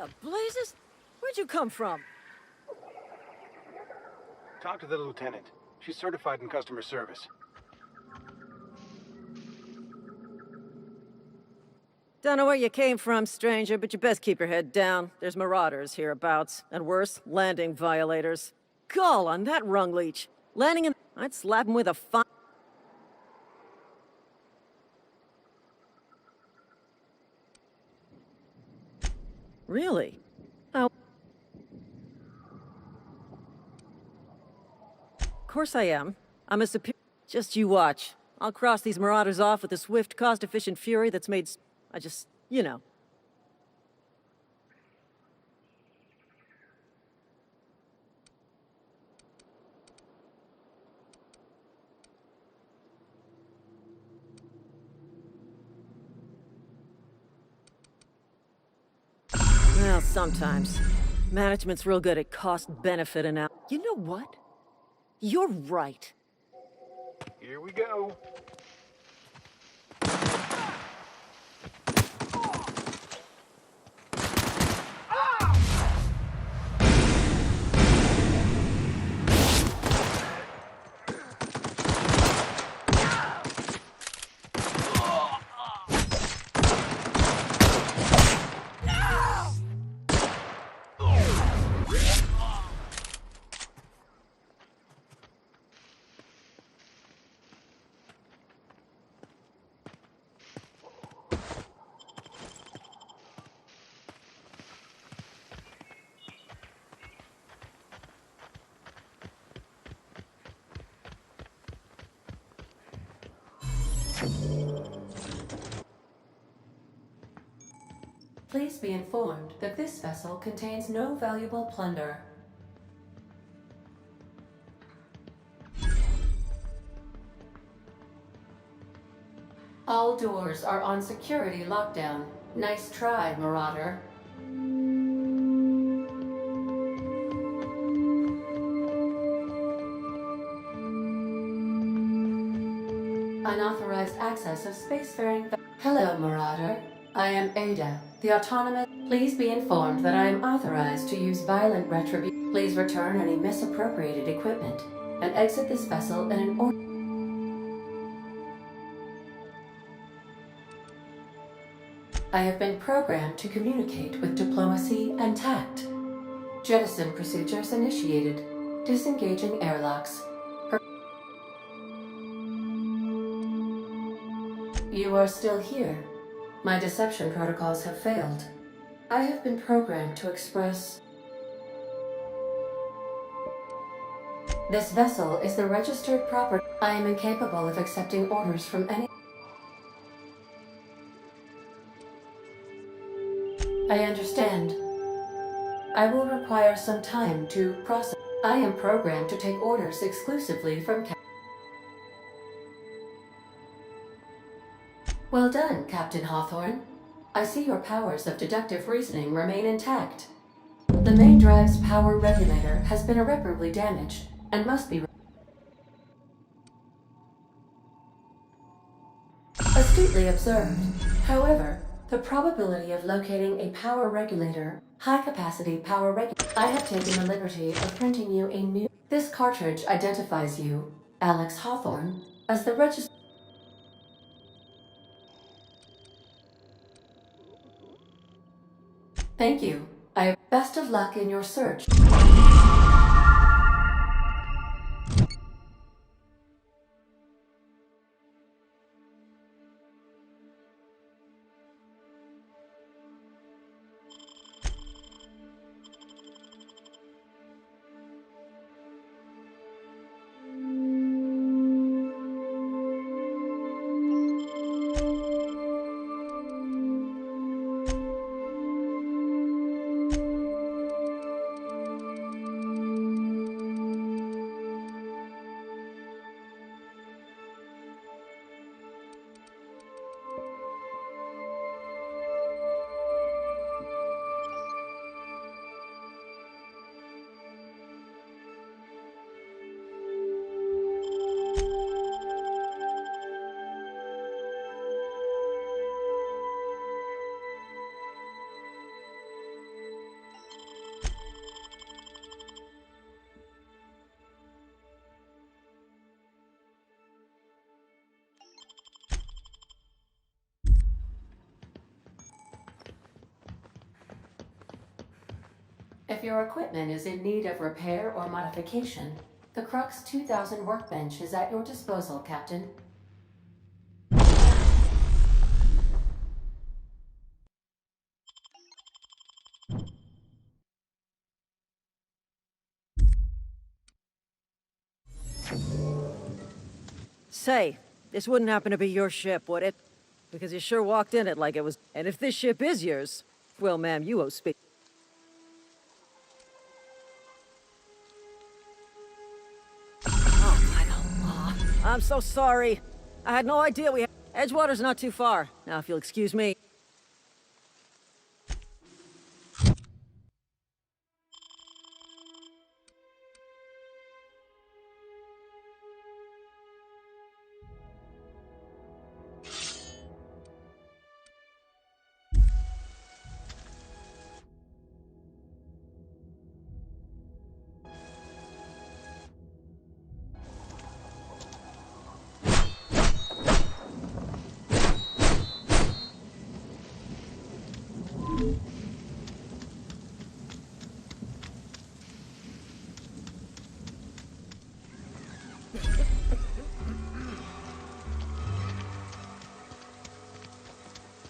The blazes? Where'd you come from? Talk to the lieutenant. She's certified in customer service. Don't know where you came from, stranger, but you best keep your head down. There's marauders hereabouts, and worse, landing violators. Gall on that rung leech. Landing in... I'd slap him with a fine... Really? How... Of course I am. I'm a superior... Just you watch. I'll cross these marauders off with a swift, cost-efficient fury that's made... I just... you know. Well, sometimes. Management's real good at cost-benefit analysis. You know what? You're right. Here we go. Please be informed that this vessel contains no valuable plunder. All doors are on security lockdown. Nice try, Marauder. Unauthorized access of spacefaring... Hello, Marauder. I am Ada, the autonomous... Please be informed that I am authorized to use violent retribution. Please return any misappropriated equipment and exit this vessel in an order. I have been programmed to communicate with diplomacy and tact. Jettison procedures initiated. Disengaging airlocks. You are still here. My deception protocols have failed. I have been programmed to express... This vessel is the registered property. I am incapable of accepting orders from any... I understand. I will require some time to process. I am programmed to take orders exclusively from Well done, Captain Hawthorne. I see your powers of deductive reasoning remain intact. The main drive's power regulator has been irreparably damaged and must be... Astutely observed. However, the probability of locating a power regulator, high-capacity power regulator... I have taken the liberty of printing you a new... This cartridge identifies you, Alex Hawthorne, as the registered... Thank you. Best of luck in your search. If your equipment is in need of repair or modification, the Crux 2000 workbench is at your disposal, Captain. Say, this wouldn't happen to be your ship, would it? Because you sure walked in it like it was. And if this ship is yours, well, ma'am, you owe speak. Oh, by the law. I'm so sorry. I had no idea we had... Edgewater's not too far. Now, if you'll excuse me.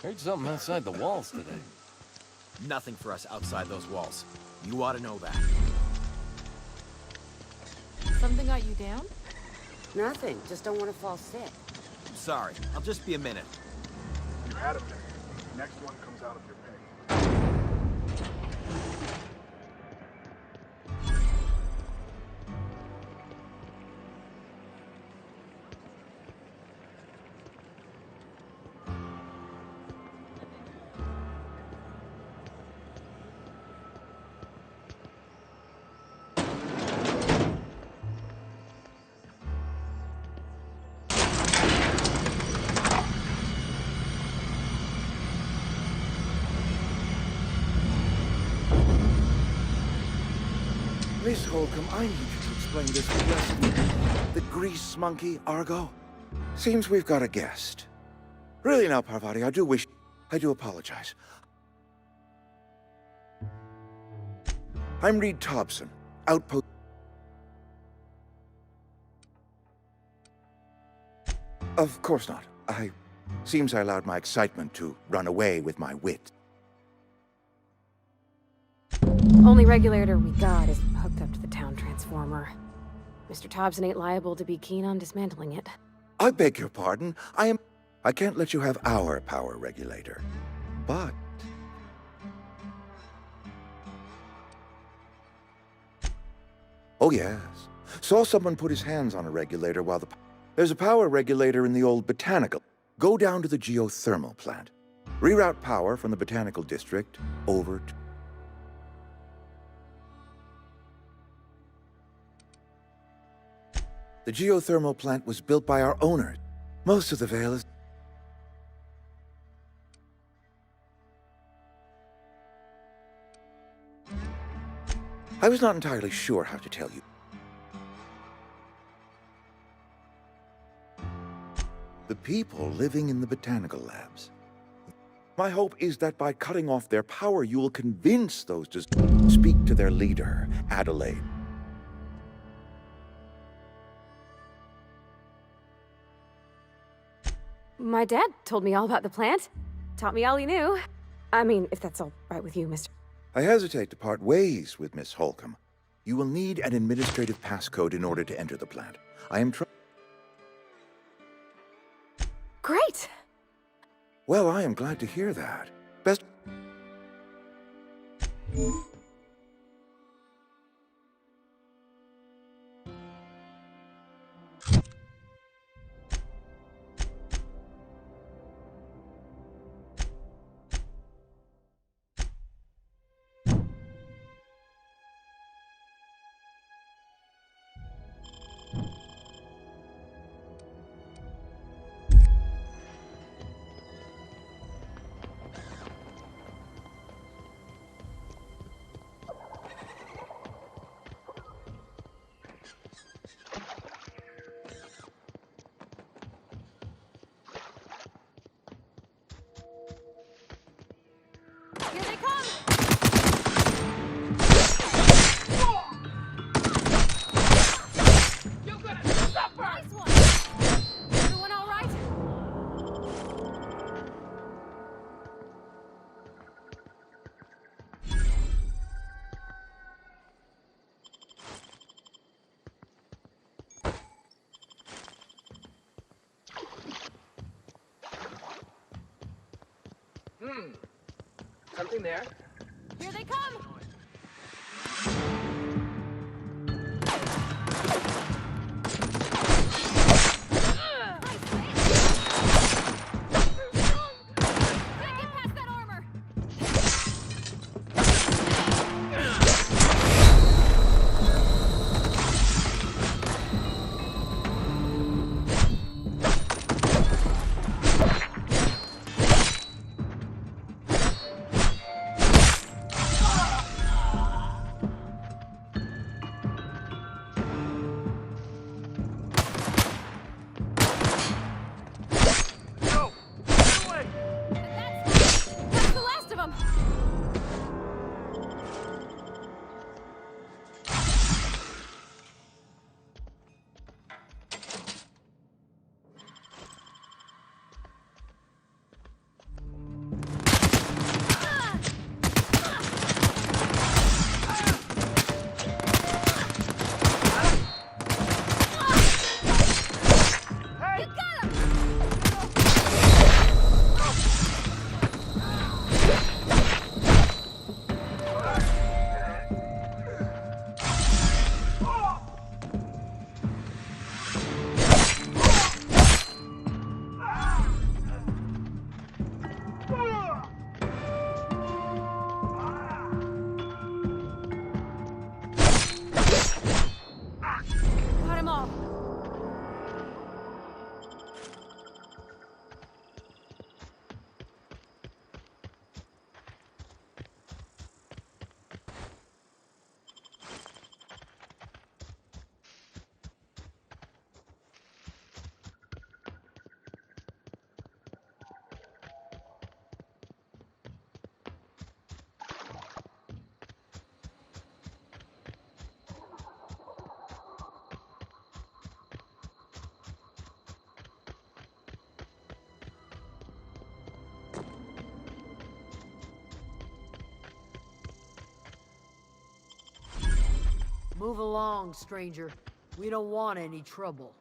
Heard something outside the walls today. Nothing for us outside those walls. You ought to know that. Something got you down? Nothing. Just don't want to fall sick. Sorry, I'll just be a minute. You had him there. Next one comes out of your pay. Miss Holcomb, I need you to explain this to us. The grease monkey, Argo? Seems we've got a guest. Really now, Parvati, I do apologize. I'm Reed Thompson, outpost... Of course not. Seems I allowed my excitement to run away with my wit. Only regulator we got is hooked up to the town transformer. Mr. Thompson ain't liable to be keen on dismantling it. I beg your pardon. I can't let you have our power regulator. But... Oh yes. Saw someone put his hands on a regulator while There's a power regulator in the old botanical. Go down to the geothermal plant. Reroute power from the botanical district over to... The geothermal plant was built by our owner. Most of the Vale is... I was not entirely sure how to tell you. The people living in the botanical labs. My hope is that by cutting off their power, you will convince those to speak to their leader, Adelaide. My dad told me all about the plant. Taught me all he knew. I mean, if that's all right with you, Mr. I hesitate to part ways with Miss Holcomb. You will need an administrative passcode in order to enter the plant. I am Great! Well, I am glad to hear that. Best... Here they come! Something there? Here they come! Can't get past that armor! That's the last of them! You got him! Got him all. Move along, stranger. We don't want any trouble.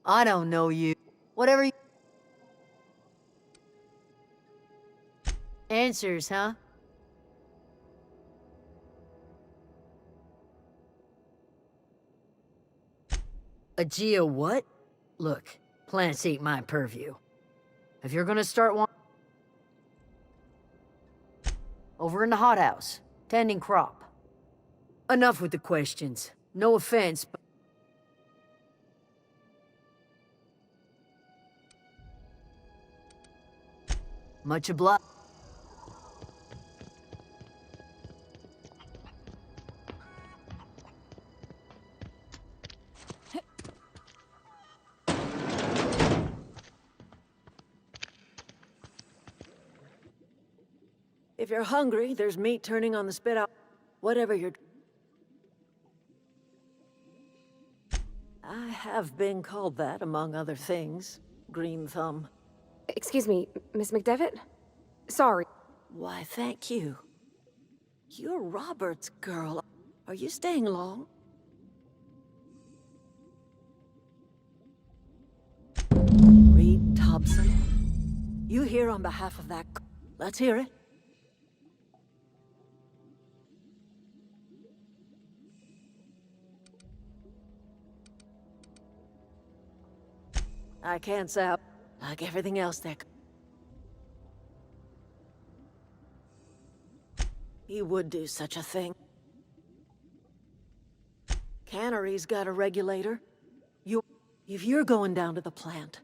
I don't know you. Whatever you... Answers, huh? A geo what? Look, plants ain't my purview. If you're gonna start one... Over in the hothouse, tending crop. Enough with the questions. No offense, but... Much obliged. If you're hungry, there's meat turning on the spit out. Whatever you're... I have been called that, among other things. Green thumb. Excuse me, Miss McDevitt? Sorry. Why, thank you. You're Robert's girl. Are you staying long? Reed Thompson? You here on behalf of that... Let's hear it. I can't say like everything else there. He would do such a thing. Cannery's got a regulator. If you're going down to the plant,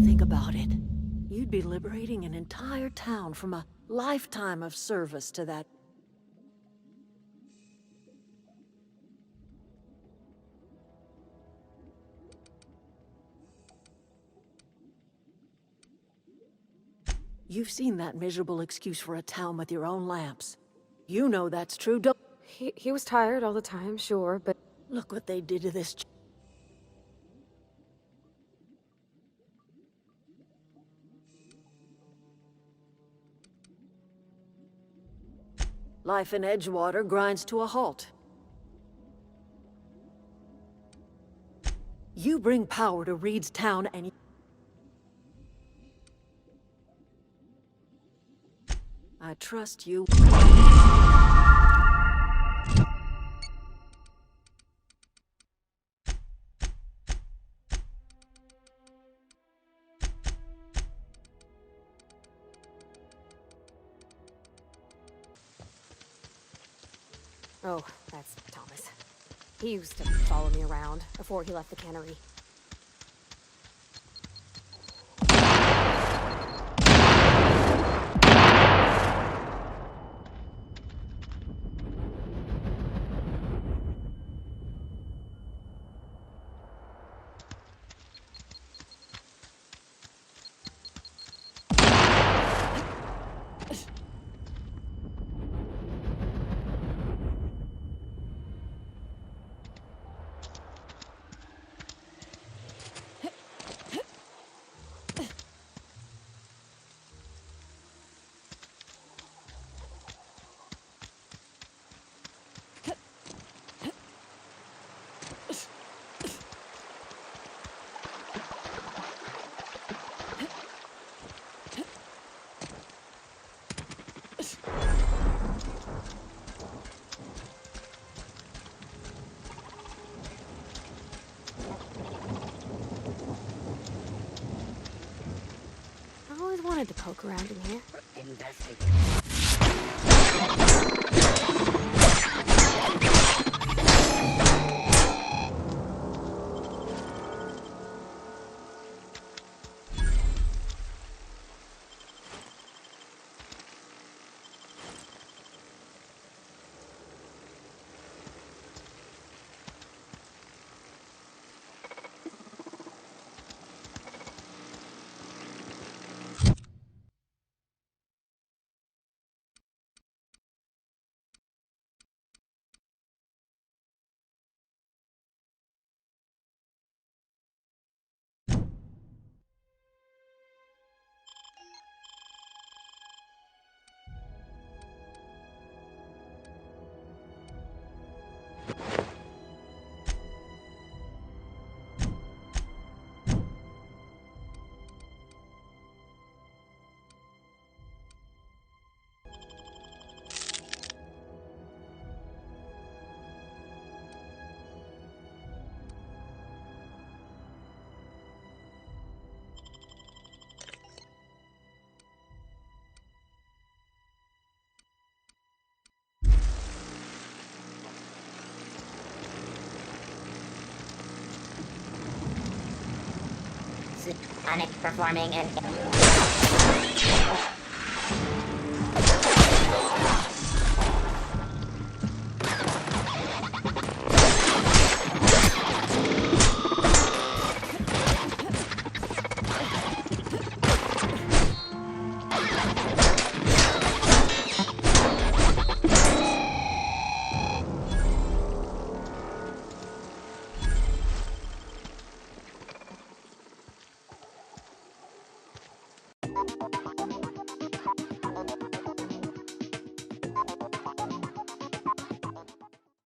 think about it. You'd be liberating an entire town from a lifetime of service to that. You've seen that miserable excuse for a town with your own lamps. You know that's true, don't... He was tired all the time, sure, but... Look what they did to this... Life in Edgewater grinds to a halt. You bring power to Reed's town and trust you. Oh, that's Thomas. He used to follow me around before he left the cannery. I always wanted to poke around in here. Investigate. Sonic performing and